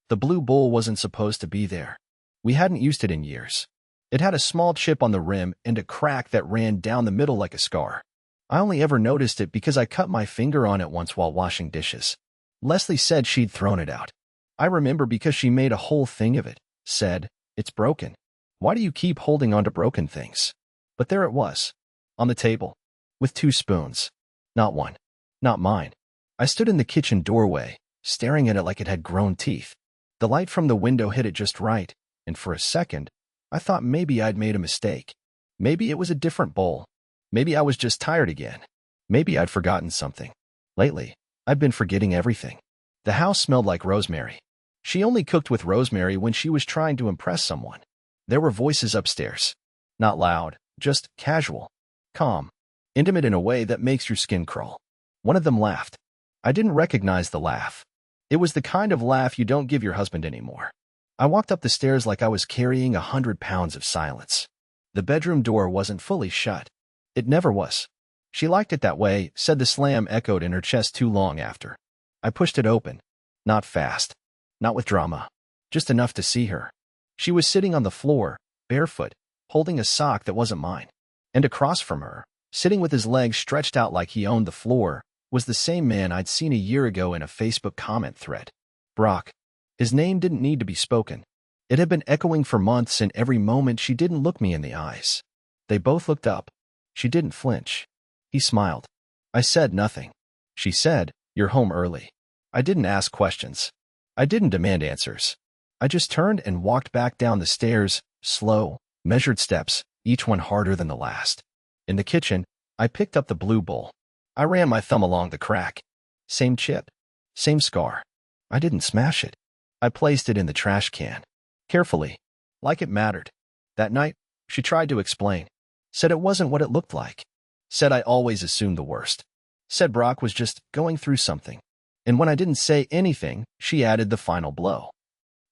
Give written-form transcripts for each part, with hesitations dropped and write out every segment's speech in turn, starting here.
The blue bowl wasn't supposed to be there. We hadn't used it in years. It had a small chip on the rim and a crack that ran down the middle like a scar. I only ever noticed it because I cut my finger on it once while washing dishes. Leslie said she'd thrown it out. I remember because she made a whole thing of it, said, "It's broken. Why do you keep holding on to broken things?" But there it was, on the table, with 2 spoons. Not one. Not mine. I stood in the kitchen doorway, staring at it like it had grown teeth. The light from the window hit it just right, and for a second, I thought maybe I'd made a mistake. Maybe it was a different bowl. Maybe I was just tired again. Maybe I'd forgotten something. Lately, I'd been forgetting everything. The house smelled like rosemary. She only cooked with rosemary when she was trying to impress someone. There were voices upstairs. Not loud, just casual, calm, intimate in a way that makes your skin crawl. One of them laughed. I didn't recognize the laugh. It was the kind of laugh you don't give your husband anymore. I walked up the stairs like I was carrying 100 pounds of silence. The bedroom door wasn't fully shut. It never was. She liked it that way, said the slam echoed in her chest too long after. I pushed it open. Not fast. Not with drama. Just enough to see her. She was sitting on the floor, barefoot, holding a sock that wasn't mine. And across from her, sitting with his legs stretched out like he owned the floor, was the same man I'd seen a year ago in a Facebook comment thread. Brock. His name didn't need to be spoken. It had been echoing for months, and every moment she didn't look me in the eyes. They both looked up. She didn't flinch. He smiled. I said nothing. She said, "You're home early." I didn't ask questions. I didn't demand answers. I just turned and walked back down the stairs, slow, measured steps, each one harder than the last. In the kitchen, I picked up the blue bowl. I ran my thumb along the crack. Same chip. Same scar. I didn't smash it. I placed it in the trash can. Carefully. Like it mattered. That night, she tried to explain. Said it wasn't what it looked like. Said I always assumed the worst. Said Brock was just going through something. And when I didn't say anything, she added the final blow.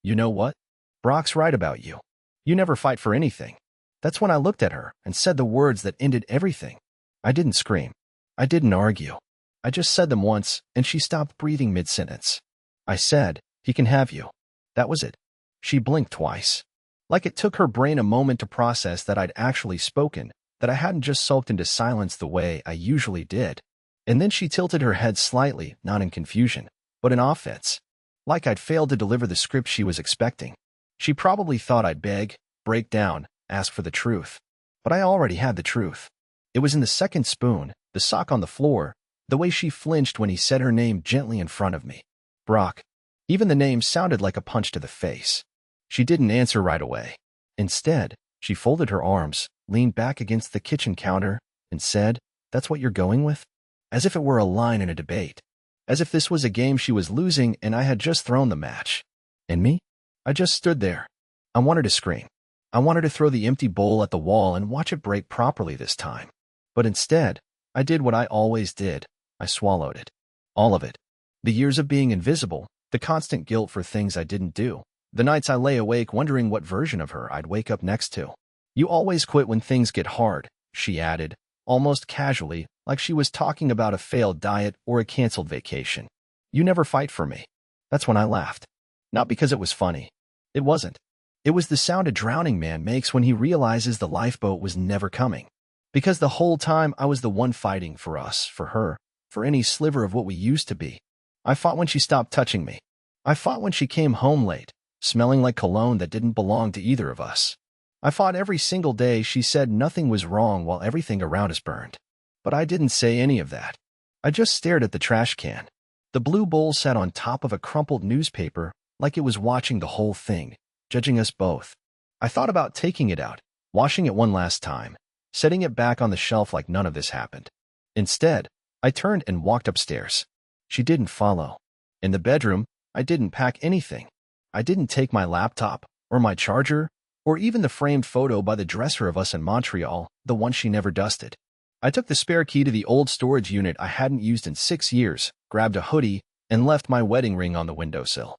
"You know what? Brock's right about you. You never fight for anything." That's when I looked at her and said the words that ended everything. I didn't scream. I didn't argue. I just said them once, and she stopped breathing mid-sentence. I said, "He can have you." That was it. She blinked twice. Like it took her brain a moment to process that I'd actually spoken, that I hadn't just sulked into silence the way I usually did. And then she tilted her head slightly, not in confusion, but in offense. Like I'd failed to deliver the script she was expecting. She probably thought I'd beg, break down, ask for the truth. But I already had the truth. It was in the second spoon, the sock on the floor, the way she flinched when he said her name gently in front of me. Brock. Even the name sounded like a punch to the face. She didn't answer right away. Instead, she folded her arms, leaned back against the kitchen counter, and said, "That's what you're going with?" As if it were a line in a debate. As if this was a game she was losing and I had just thrown the match. And me? I just stood there. I wanted to scream. I wanted to throw the empty bowl at the wall and watch it break properly this time. But instead, I did what I always did. I swallowed it. All of it. The years of being invisible, the constant guilt for things I didn't do, the nights I lay awake wondering what version of her I'd wake up next to. "You always quit when things get hard," she added, almost casually, like she was talking about a failed diet or a canceled vacation. "You never fight for me." That's when I laughed. Not because it was funny. It wasn't. It was the sound a drowning man makes when he realizes the lifeboat was never coming. Because the whole time I was the one fighting for us, for her, for any sliver of what we used to be. I fought when she stopped touching me. I fought when she came home late, smelling like cologne that didn't belong to either of us. I fought every single day she said nothing was wrong while everything around us burned. But I didn't say any of that. I just stared at the trash can. The blue bowl sat on top of a crumpled newspaper like it was watching the whole thing, judging us both. I thought about taking it out, washing it one last time, setting it back on the shelf like none of this happened. Instead, I turned and walked upstairs. She didn't follow. In the bedroom, I didn't pack anything. I didn't take my laptop, or my charger, or even the framed photo by the dresser of us in Montreal, the one she never dusted. I took the spare key to the old storage unit I hadn't used in 6 years, grabbed a hoodie, and left my wedding ring on the windowsill.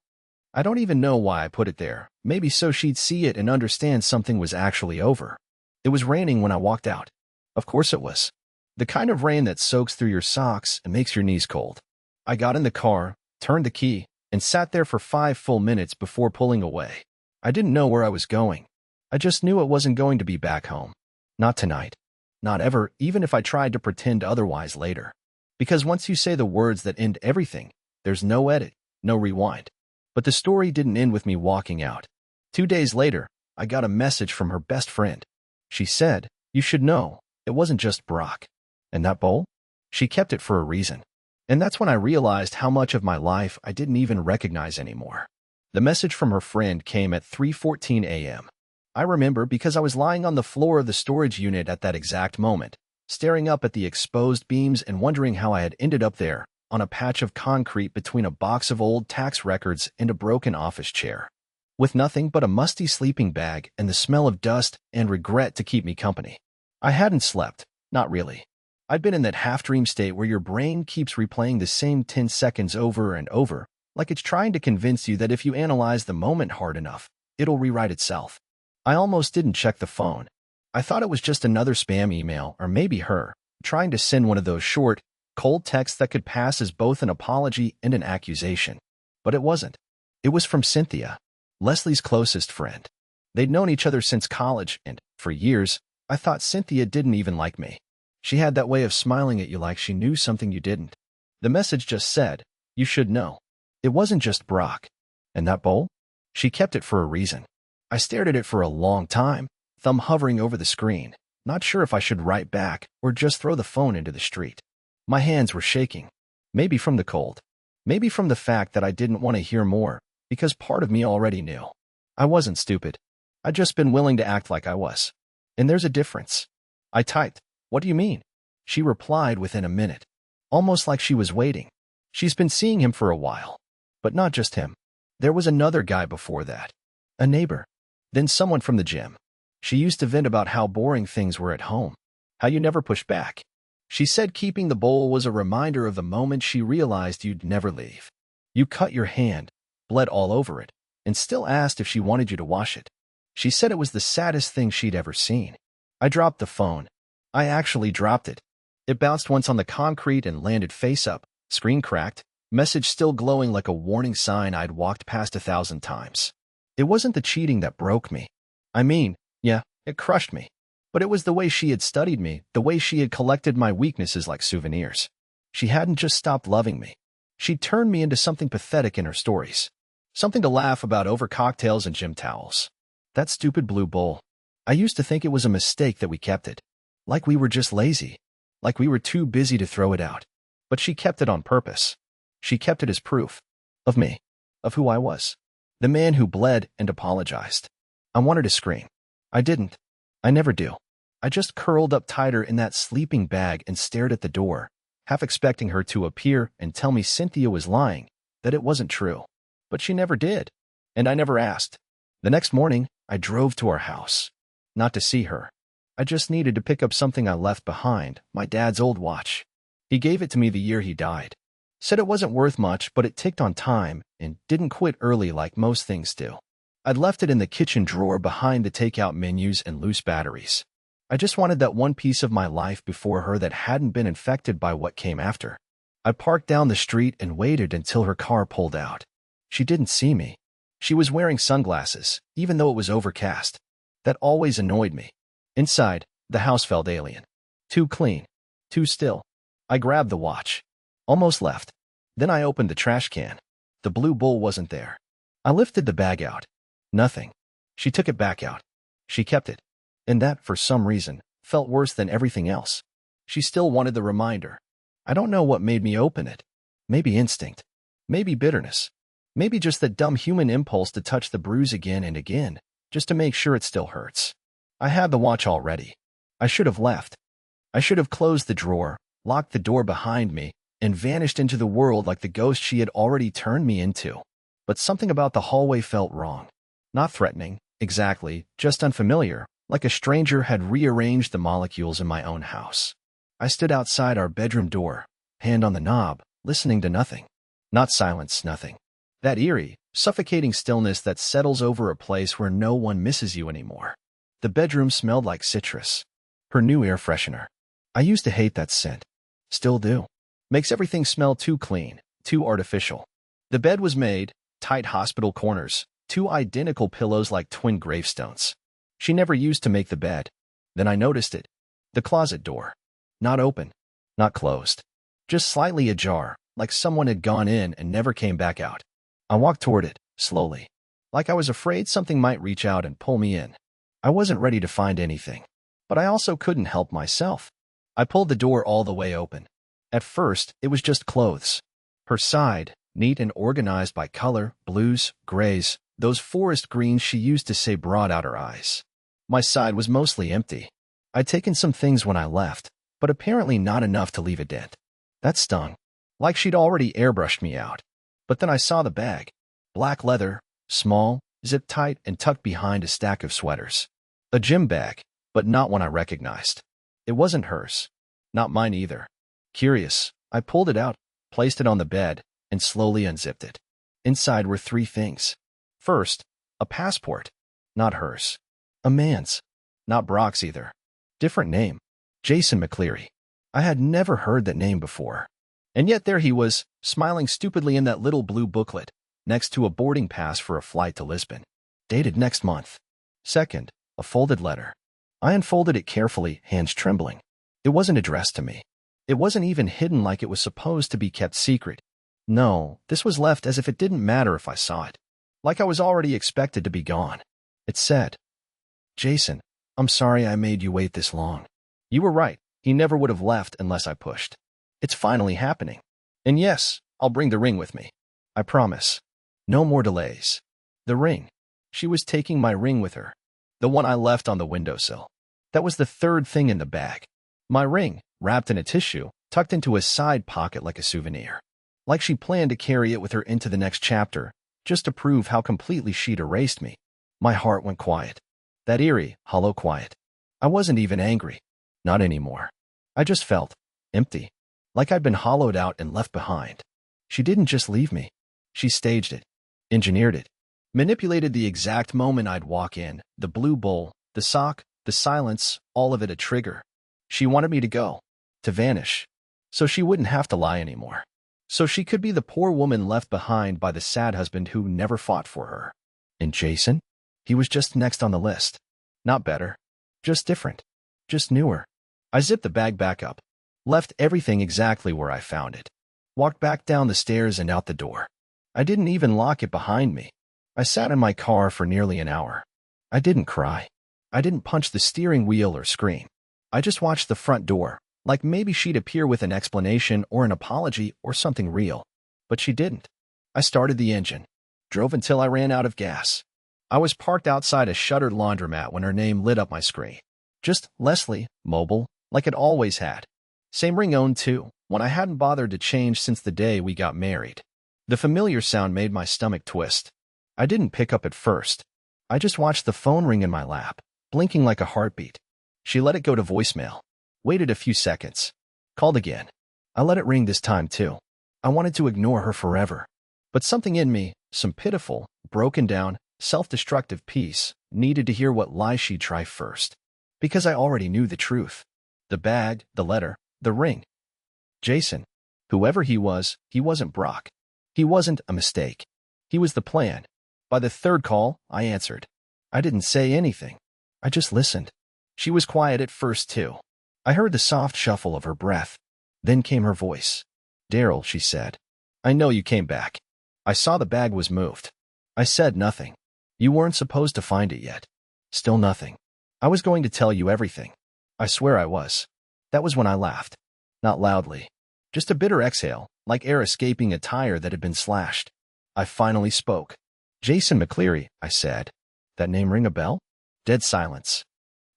I don't even know why I put it there, maybe so she'd see it and understand something was actually over. It was raining when I walked out. Of course it was. The kind of rain that soaks through your socks and makes your knees cold. I got in the car, turned the key, and sat there for 5 full minutes before pulling away. I didn't know where I was going. I just knew it wasn't going to be back home. Not tonight. Not ever, even if I tried to pretend otherwise later. Because once you say the words that end everything, there's no edit, no rewind. But the story didn't end with me walking out. 2 days later, I got a message from her best friend. She said, "You should know, it wasn't just Brock. And that bowl? She kept it for a reason." And that's when I realized how much of my life I didn't even recognize anymore. The message from her friend came at 3:14 a.m. I remember because I was lying on the floor of the storage unit at that exact moment, staring up at the exposed beams and wondering how I had ended up there, on a patch of concrete between a box of old tax records and a broken office chair, with nothing but a musty sleeping bag and the smell of dust and regret to keep me company. I hadn't slept, not really. I'd been in that half-dream state where your brain keeps replaying the same 10 seconds over and over, like it's trying to convince you that if you analyze the moment hard enough, it'll rewrite itself. I almost didn't check the phone. I thought it was just another spam email, or maybe her, trying to send one of those short, cold texts that could pass as both an apology and an accusation. But it wasn't. It was from Cynthia, Leslie's closest friend. They'd known each other since college, and, for years, I thought Cynthia didn't even like me. She had that way of smiling at you like she knew something you didn't. The message just said, "You should know. It wasn't just Brock. And that bowl? She kept it for a reason." I stared at it for a long time, thumb hovering over the screen, not sure if I should write back or just throw the phone into the street. My hands were shaking. Maybe from the cold. Maybe from the fact that I didn't want to hear more, because part of me already knew. I wasn't stupid. I'd just been willing to act like I was. And there's a difference. I typed, "What do you mean?" She replied within a minute, almost like she was waiting. She's been seeing him for a while. But not just him. There was another guy before that. A neighbor. Then someone from the gym. She used to vent about how boring things were at home. How you never pushed back. She said keeping the bowl was a reminder of the moment she realized you'd never leave. You cut your hand, bled all over it, and still asked if she wanted you to wash it. She said it was the saddest thing she'd ever seen. I dropped the phone. I actually dropped it. It bounced once on the concrete and landed face up, screen cracked, message still glowing like a warning sign I'd walked past 1,000 times. It wasn't the cheating that broke me. I mean, yeah, it crushed me. But it was the way she had studied me, the way she had collected my weaknesses like souvenirs. She hadn't just stopped loving me. She'd turned me into something pathetic in her stories. Something to laugh about over cocktails and gym towels. That stupid blue bowl. I used to think it was a mistake that we kept it. Like we were just lazy. Like we were too busy to throw it out. But she kept it on purpose. She kept it as proof. Of me. Of who I was. The man who bled and apologized. I wanted to scream. I didn't. I never do. I just curled up tighter in that sleeping bag and stared at the door, half expecting her to appear and tell me Cynthia was lying, that it wasn't true. But she never did. And I never asked. The next morning, I drove to our house. Not to see her. I just needed to pick up something I left behind, my dad's old watch. He gave it to me the year he died. Said it wasn't worth much, but it ticked on time and didn't quit early like most things do. I'd left it in the kitchen drawer behind the takeout menus and loose batteries. I just wanted that one piece of my life before her that hadn't been infected by what came after. I parked down the street and waited until her car pulled out. She didn't see me. She was wearing sunglasses, even though it was overcast. That always annoyed me. Inside, the house felt alien. Too clean. Too still. I grabbed the watch. Almost left. Then I opened the trash can. The blue bowl wasn't there. I lifted the bag out. Nothing. She took it back out. She kept it. And that, for some reason, felt worse than everything else. She still wanted the reminder. I don't know what made me open it. Maybe instinct. Maybe bitterness. Maybe just that dumb human impulse to touch the bruise again and again, just to make sure it still hurts. I had the watch already. I should have left. I should have closed the drawer, locked the door behind me, and vanished into the world like the ghost she had already turned me into. But something about the hallway felt wrong. Not threatening, exactly, just unfamiliar, like a stranger had rearranged the molecules in my own house. I stood outside our bedroom door, hand on the knob, listening to nothing. Not silence, nothing. That eerie, suffocating stillness that settles over a place where no one misses you anymore. The bedroom smelled like citrus. Her new air freshener. I used to hate that scent. Still do. Makes everything smell too clean, too artificial. The bed was made, tight hospital corners, two identical pillows like twin gravestones. She never used to make the bed. Then I noticed it. The closet door. Not open. Not closed. Just slightly ajar, like someone had gone in and never came back out. I walked toward it, slowly, like I was afraid something might reach out and pull me in. I wasn't ready to find anything, but I also couldn't help myself. I pulled the door all the way open. At first, it was just clothes. Her side, neat and organized by color, blues, grays, those forest greens she used to say brought out her eyes. My side was mostly empty. I'd taken some things when I left, but apparently not enough to leave a dent. That stung, like she'd already airbrushed me out. But then I saw the bag. Black leather, small, zipped tight and tucked behind a stack of sweaters. A gym bag, but not one I recognized. It wasn't hers. Not mine either. Curious, I pulled it out, placed it on the bed, and slowly unzipped it. Inside were three things. First, a passport. Not hers. A man's. Not Brock's either. Different name. Jason McCleary. I had never heard that name before. And yet there he was, smiling stupidly in that little blue booklet, next to a boarding pass for a flight to Lisbon. Dated next month. Second, a folded letter. I unfolded it carefully, hands trembling. It wasn't addressed to me. It wasn't even hidden like it was supposed to be kept secret. No, this was left as if it didn't matter if I saw it. Like I was already expected to be gone. It said, "Jason, I'm sorry I made you wait this long. You were right. He never would have left unless I pushed. It's finally happening. And yes, I'll bring the ring with me. I promise. No more delays." The ring. She was taking my ring with her. The one I left on the windowsill. That was the third thing in the bag. My ring, wrapped in a tissue, tucked into a side pocket like a souvenir. Like she planned to carry it with her into the next chapter, just to prove how completely she'd erased me. My heart went quiet. That eerie, hollow quiet. I wasn't even angry. Not anymore. I just felt empty. Like I'd been hollowed out and left behind. She didn't just leave me. She staged it. Engineered it. Manipulated the exact moment I'd walk in, the blue bowl, the sock, the silence, all of it a trigger. She wanted me to go. To vanish. So she wouldn't have to lie anymore. So she could be the poor woman left behind by the sad husband who never fought for her. And Jason? He was just next on the list. Not better. Just different. Just newer. I zipped the bag back up. Left everything exactly where I found it. Walked back down the stairs and out the door. I didn't even lock it behind me. I sat in my car for nearly an hour. I didn't cry. I didn't punch the steering wheel or scream. I just watched the front door, like maybe she'd appear with an explanation or an apology or something real. But she didn't. I started the engine. Drove until I ran out of gas. I was parked outside a shuttered laundromat when her name lit up my screen. Just Leslie, mobile, like it always had. Same ring owned too, one I hadn't bothered to change since the day we got married. The familiar sound made my stomach twist. I didn't pick up at first. I just watched the phone ring in my lap, blinking like a heartbeat. She let it go to voicemail. Waited a few seconds. Called again. I let it ring this time too. I wanted to ignore her forever. But something in me, some pitiful, broken down, self-destructive piece, needed to hear what lie she'd try first. Because I already knew the truth. The bag, the letter, the ring. Jason. Whoever he wasn't Brock. He wasn't a mistake. He was the plan. By the third call, I answered. I didn't say anything. I just listened. She was quiet at first too. I heard the soft shuffle of her breath. Then came her voice. "Daryl," she said. "I know you came back. I saw the bag was moved." I said nothing. "You weren't supposed to find it yet." Still nothing. "I was going to tell you everything. I swear I was." That was when I laughed. Not loudly. Just a bitter exhale, like air escaping a tire that had been slashed. I finally spoke. "Jason McCleary," I said. "That name ring a bell?" Dead silence.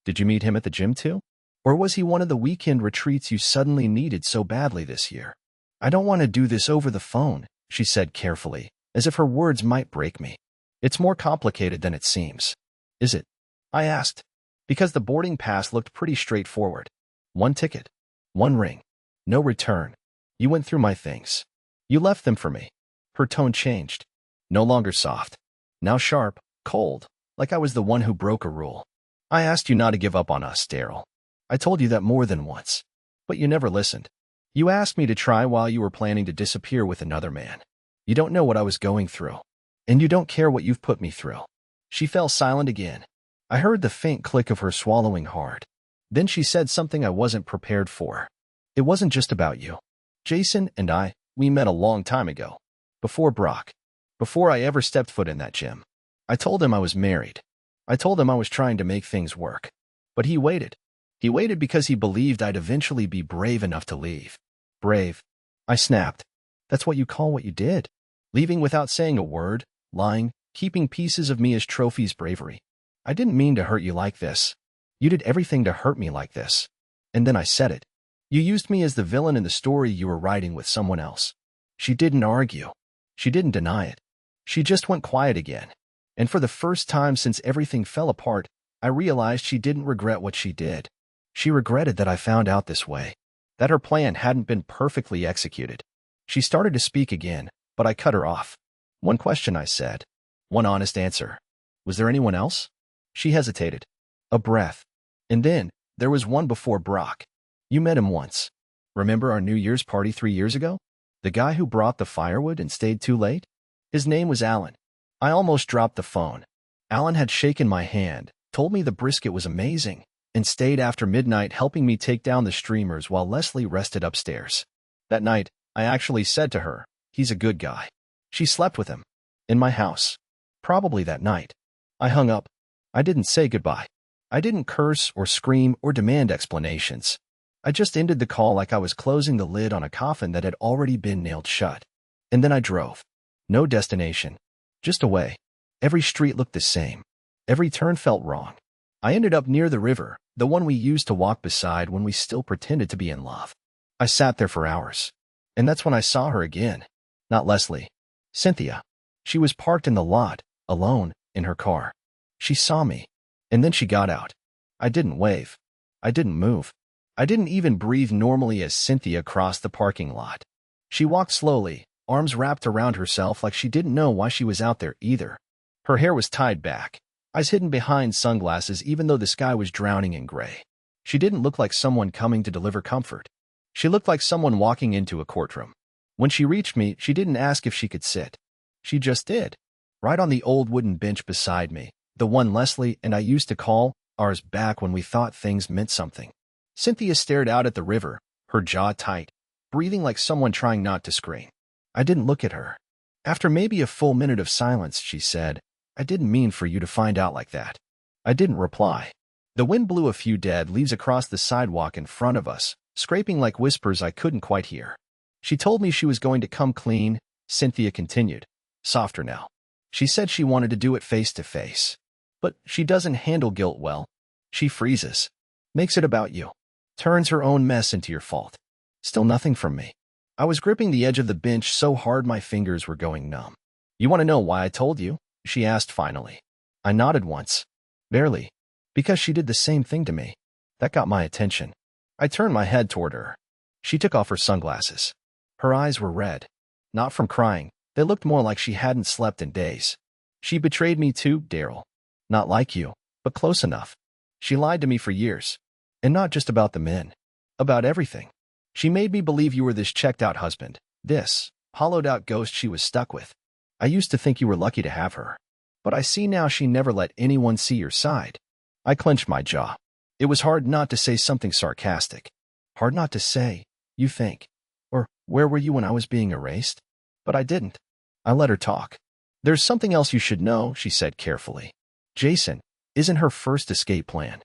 "Did you meet him at the gym too? Or was he one of the weekend retreats you suddenly needed so badly this year?" "I don't want to do this over the phone," she said carefully, as if her words might break me. "It's more complicated than it seems." "Is it?" I asked, because the boarding pass looked pretty straightforward. One ticket. One ring. No return. You went through my things. You left them for me. Her tone changed. No longer soft. Now sharp, cold, like I was the one who broke a rule. "I asked you not to give up on us, Daryl. I told you that more than once. But you never listened. You asked me to try while you were planning to disappear with another man. You don't know what I was going through. And you don't care what you've put me through." She fell silent again. I heard the faint click of her swallowing hard. Then she said something I wasn't prepared for. "It wasn't just about you. Jason and we met a long time ago. Before Brock. Before I ever stepped foot in that gym. I told him I was married. I told him I was trying to make things work. But he waited. He waited because he believed I'd eventually be brave enough to leave." "Brave?" I snapped. "That's what you call what you did? Leaving without saying a word, lying, keeping pieces of me as trophies bravery. I didn't mean to hurt you like this. You did everything to hurt me like this. And then I said it. You used me as the villain in the story you were writing with someone else." She didn't argue. She didn't deny it. She just went quiet again. And for the first time since everything fell apart, I realized she didn't regret what she did. She regretted that I found out this way, that her plan hadn't been perfectly executed. She started to speak again, but I cut her off. "One question," I said. "One honest answer. Was there anyone else?" She hesitated. A breath. "And then, there was one before Brock. You met him once. Remember our New Year's party 3 years ago? The guy who brought the firewood and stayed too late? His name was Alan." I almost dropped the phone. Alan had shaken my hand, told me the brisket was amazing, and stayed after midnight helping me take down the streamers while Leslie rested upstairs. That night, I actually said to her, "He's a good guy." She slept with him. In my house. Probably that night. I hung up. I didn't say goodbye. I didn't curse or scream or demand explanations. I just ended the call like I was closing the lid on a coffin that had already been nailed shut. And then I drove. No destination. Just away. Every street looked the same. Every turn felt wrong. I ended up near the river, the one we used to walk beside when we still pretended to be in love. I sat there for hours. And that's when I saw her again. Not Leslie. Cynthia. She was parked in the lot, alone, in her car. She saw me. And then she got out. I didn't wave. I didn't move. I didn't even breathe normally as Cynthia crossed the parking lot. She walked slowly, arms wrapped around herself like she didn't know why she was out there either. Her hair was tied back, eyes hidden behind sunglasses even though the sky was drowning in gray. She didn't look like someone coming to deliver comfort. She looked like someone walking into a courtroom. When she reached me, she didn't ask if she could sit. She just did. Right on the old wooden bench beside me, the one Leslie and I used to call ours back when we thought things meant something. Cynthia stared out at the river, her jaw tight, breathing like someone trying not to scream. I didn't look at her. After maybe a full minute of silence, she said, "I didn't mean for you to find out like that." I didn't reply. The wind blew a few dead leaves across the sidewalk in front of us, scraping like whispers I couldn't quite hear. "She told me she was going to come clean," Cynthia continued, softer now. "She said she wanted to do it face to face. But she doesn't handle guilt well. She freezes. Makes it about you. Turns her own mess into your fault. Still nothing from me." I was gripping the edge of the bench so hard my fingers were going numb. "You want to know why I told you?" she asked finally. I nodded once. "Barely. Because she did the same thing to me." That got my attention. I turned my head toward her. She took off her sunglasses. Her eyes were red. Not from crying. They looked more like she hadn't slept in days. "She betrayed me too, Daryl. Not like you, but close enough. She lied to me for years. And not just about the men. About everything. She made me believe you were this checked-out husband, this hollowed-out ghost she was stuck with. I used to think you were lucky to have her. But I see now she never let anyone see your side." I clenched my jaw. It was hard not to say something sarcastic. Hard not to say, "You think." Or, "Where were you when I was being erased?" But I didn't. I let her talk. "There's something else you should know," she said carefully. "Jason isn't her first escape plan."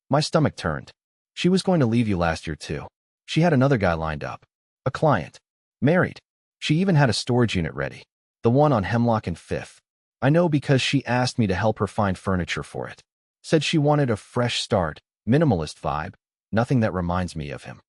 My stomach turned. "She was going to leave you last year too. She had another guy lined up. A client. Married. She even had a storage unit ready. The one on Hemlock and Fifth. I know because she asked me to help her find furniture for it. Said she wanted a fresh start, minimalist vibe, nothing that reminds me of him."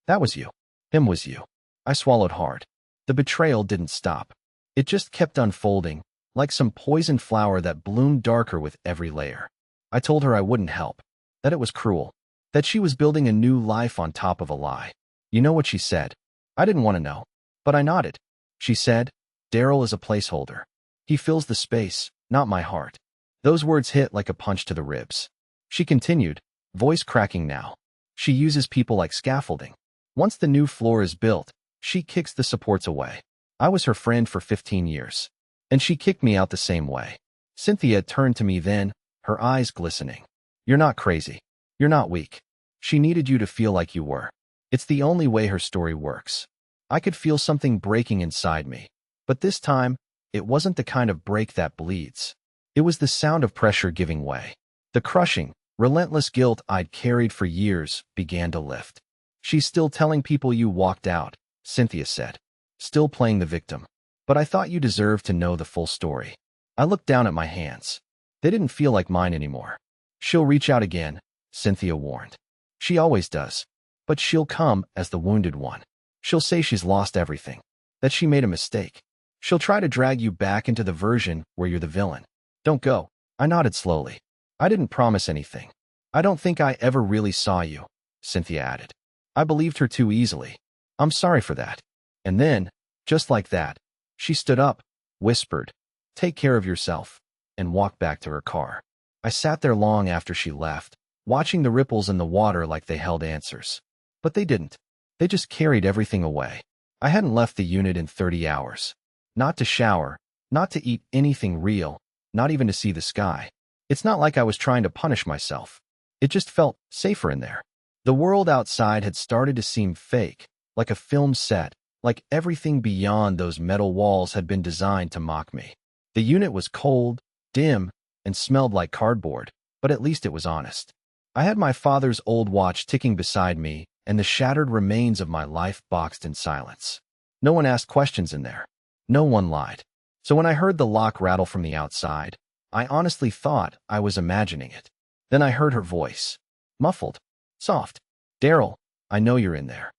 That was you. Him was you. I swallowed hard. The betrayal didn't stop. It just kept unfolding, like some poison flower that bloomed darker with every layer. I told her I wouldn't help. That it was cruel. That she was building a new life on top of a lie. You know what she said? I didn't want to know. But I nodded. She said, "Daryl is a placeholder. He fills the space, not my heart." Those words hit like a punch to the ribs. She continued, voice cracking now. "She uses people like scaffolding. Once the new floor is built, she kicks the supports away." I was her friend for 15 years. And she kicked me out the same way. Cynthia turned to me then, her eyes glistening. You're not crazy. You're not weak. She needed you to feel like you were. It's the only way her story works. I could feel something breaking inside me. But this time, it wasn't the kind of break that bleeds. It was the sound of pressure giving way. The crushing, relentless guilt I'd carried for years began to lift. She's still telling people you walked out, Cynthia said. Still playing the victim. But I thought you deserved to know the full story. I looked down at my hands. They didn't feel like mine anymore. She'll reach out again, Cynthia warned. She always does. But she'll come as the wounded one. She'll say she's lost everything. That she made a mistake. She'll try to drag you back into the version where you're the villain. Don't go. I nodded slowly. I didn't promise anything. I don't think I ever really saw you, Cynthia added. I believed her too easily. I'm sorry for that. And then, just like that, she stood up, whispered, "Take care of yourself," and walked back to her car. I sat there long after she left, watching the ripples in the water like they held answers. But they didn't. They just carried everything away. I hadn't left the unit in 30 hours. Not to shower, not to eat anything real, not even to see the sky. It's not like I was trying to punish myself. It just felt safer in there. The world outside had started to seem fake, like a film set, like everything beyond those metal walls had been designed to mock me. The unit was cold, dim, and smelled like cardboard, but at least it was honest. I had my father's old watch ticking beside me and the shattered remains of my life boxed in silence. No one asked questions in there. No one lied. So when I heard the lock rattle from the outside, I honestly thought I was imagining it. Then I heard her voice. Muffled. Soft. "Daryl, I know you're in there."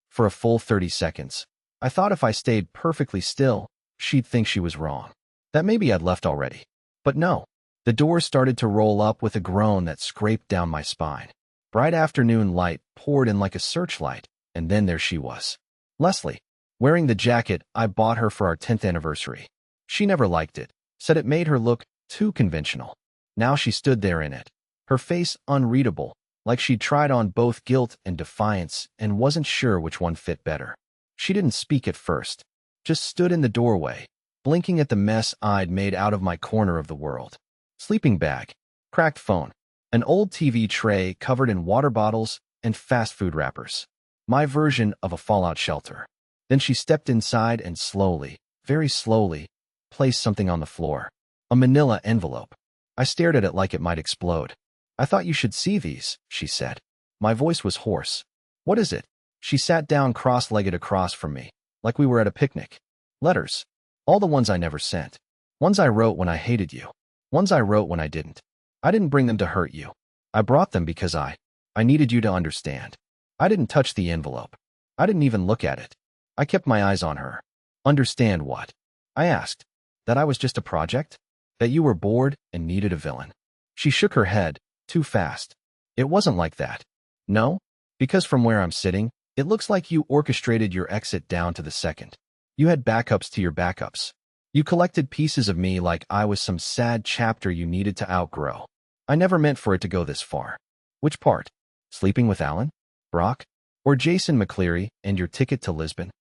For a full 30 seconds, I thought if I stayed perfectly still, she'd think she was wrong. That maybe I'd left already. But no. The door started to roll up with a groan that scraped down my spine. Bright afternoon light poured in like a searchlight, and then there she was. Leslie, wearing the jacket I bought her for our 10th anniversary. She never liked it, said it made her look too conventional. Now she stood there in it, her face unreadable, like she'd tried on both guilt and defiance and wasn't sure which one fit better. She didn't speak at first, just stood in the doorway, blinking at the mess I'd made out of my corner of the world. Sleeping bag, cracked phone, an old TV tray covered in water bottles and fast food wrappers. My version of a fallout shelter. Then she stepped inside and slowly, very slowly, placed something on the floor. A manila envelope. I stared at it like it might explode. "I thought you should see these," she said. My voice was hoarse. "What is it?" She sat down cross-legged across from me, like we were at a picnic. "Letters. All the ones I never sent. Ones I wrote when I hated you. Ones I wrote when I didn't. I didn't bring them to hurt you. I brought them because I needed you to understand. I didn't touch the envelope. I didn't even look at it. I kept my eyes on her." "Understand what?" I asked. "That I was just a project? That you were bored and needed a villain?" She shook her head, too fast. "It wasn't like that. No? Because from where I'm sitting, it looks like you orchestrated your exit down to the second. You had backups to your backups. You collected pieces of me like I was some sad chapter you needed to outgrow. I never meant for it to go this far." "Which part? Sleeping with Alan? Brock? Or Jason McCleary and your ticket to Lisbon?"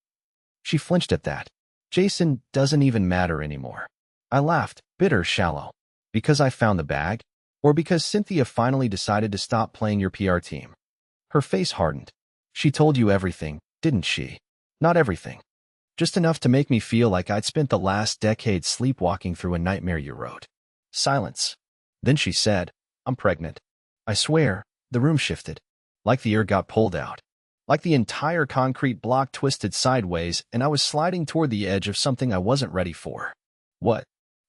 She flinched at that. "Jason doesn't even matter anymore." I laughed, bitter, shallow. "Because I found the bag? Or because Cynthia finally decided to stop playing your PR team?" Her face hardened. "She told you everything, didn't she?" "Not everything. Just enough to make me feel like I'd spent the last decade sleepwalking through a nightmare you wrote." Silence. Then she said, "I'm pregnant." I swear, the room shifted. Like the air got pulled out. Like the entire concrete block twisted sideways and I was sliding toward the edge of something I wasn't ready for. "What?"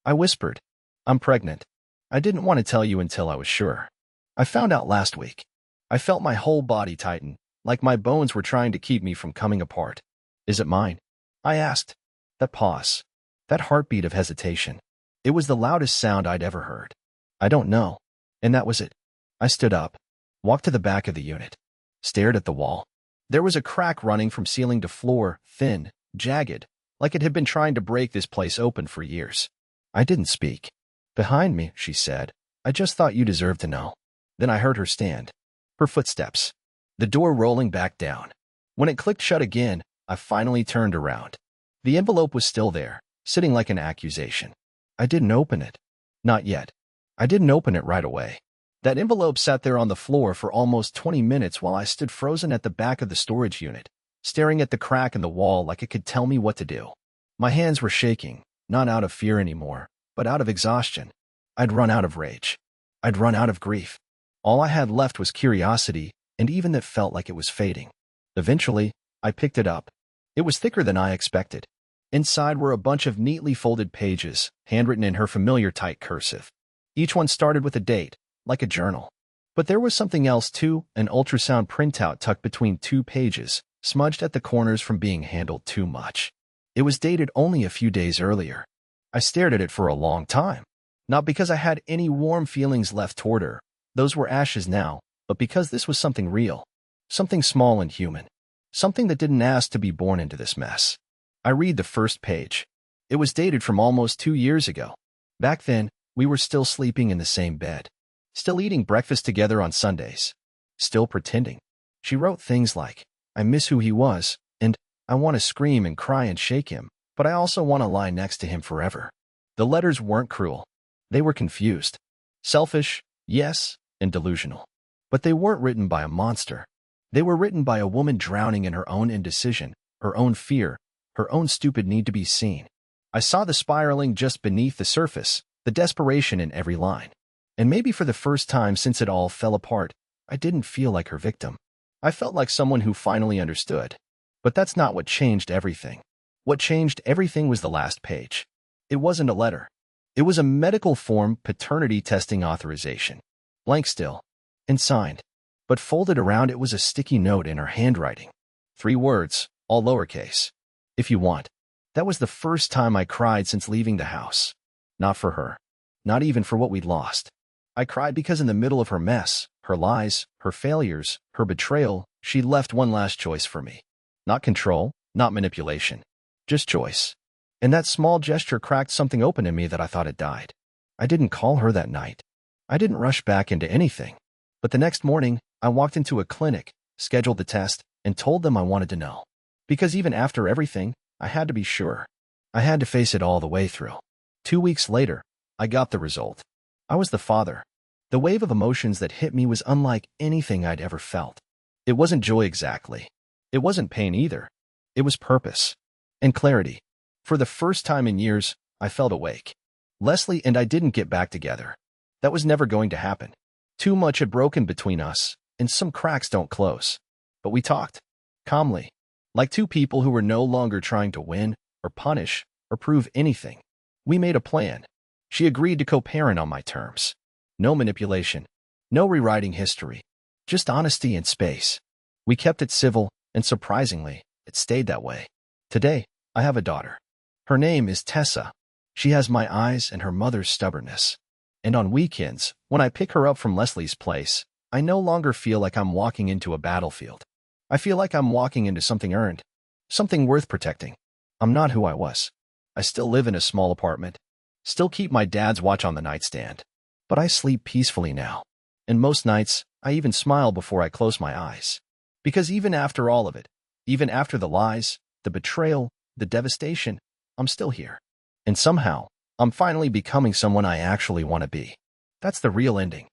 I whispered. "I'm pregnant. I didn't want to tell you until I was sure. I found out last week." I felt my whole body tighten, like my bones were trying to keep me from coming apart. "Is it mine?" I asked. That pause. That heartbeat of hesitation. It was the loudest sound I'd ever heard. "I don't know." And that was it. I stood up, walked to the back of the unit, stared at the wall. There was a crack running from ceiling to floor, thin, jagged, like it had been trying to break this place open for years. I didn't speak. "Behind me," she said. "I just thought you deserved to know." Then I heard her stand. Her footsteps. The door rolling back down. When it clicked shut again, I finally turned around. The envelope was still there, sitting like an accusation. I didn't open it. Not yet. I didn't open it right away. That envelope sat there on the floor for almost 20 minutes while I stood frozen at the back of the storage unit, staring at the crack in the wall like it could tell me what to do. My hands were shaking, not out of fear anymore, but out of exhaustion. I'd run out of rage. I'd run out of grief. All I had left was curiosity, and even that felt like it was fading. Eventually, I picked it up. It was thicker than I expected. Inside were a bunch of neatly folded pages, handwritten in her familiar tight cursive. Each one started with a date, like a journal. But there was something else too, an ultrasound printout tucked between 2 pages, smudged at the corners from being handled too much. It was dated only a few days earlier. I stared at it for a long time. Not because I had any warm feelings left toward her, those were ashes now, but because this was something real. Something small and human. Something that didn't ask to be born into this mess. I read the first page. It was dated from almost 2 years ago. Back then, we were still sleeping in the same bed. Still eating breakfast together on Sundays. Still pretending. She wrote things like, I miss who he was, and I want to scream and cry and shake him, but I also want to lie next to him forever. The letters weren't cruel. They were confused. Selfish, yes, and delusional. But they weren't written by a monster. They were written by a woman drowning in her own indecision, her own fear, her own stupid need to be seen. I saw the spiraling just beneath the surface, the desperation in every line. And maybe for the first time since it all fell apart, I didn't feel like her victim. I felt like someone who finally understood. But that's not what changed everything. What changed everything was the last page. It wasn't a letter. It was a medical form paternity testing authorization. Blank still. And signed. But folded around it was a sticky note in her handwriting. 3 words, all lowercase. If you want. That was the first time I cried since leaving the house. Not for her. Not even for what we'd lost. I cried because in the middle of her mess, her lies, her failures, her betrayal, she left one last choice for me. Not control, not manipulation. Just choice. And that small gesture cracked something open in me that I thought had died. I didn't call her that night. I didn't rush back into anything. But the next morning, I walked into a clinic, scheduled the test, and told them I wanted to know. Because even after everything, I had to be sure. I had to face it all the way through. 2 weeks later, I got the result. I was the father. The wave of emotions that hit me was unlike anything I'd ever felt. It wasn't joy exactly. It wasn't pain either. It was purpose. And clarity. For the first time in years, I felt awake. Leslie and I didn't get back together. That was never going to happen. Too much had broken between us, and some cracks don't close. But we talked. Calmly. Like 2 people who were no longer trying to win, or punish, or prove anything. We made a plan. She agreed to co-parent on my terms. No manipulation. No rewriting history. Just honesty and space. We kept it civil, and surprisingly, it stayed that way. Today, I have a daughter. Her name is Tessa. She has my eyes and her mother's stubbornness. And on weekends, when I pick her up from Leslie's place, I no longer feel like I'm walking into a battlefield. I feel like I'm walking into something earned. Something worth protecting. I'm not who I was. I still live in a small apartment. Still keep my dad's watch on the nightstand. But I sleep peacefully now. And most nights, I even smile before I close my eyes. Because even after all of it, even after the lies, the betrayal, the devastation, I'm still here. And somehow, I'm finally becoming someone I actually want to be. That's the real ending.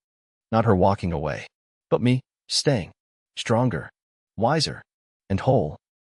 Not her walking away, but me, staying, stronger, wiser, and whole.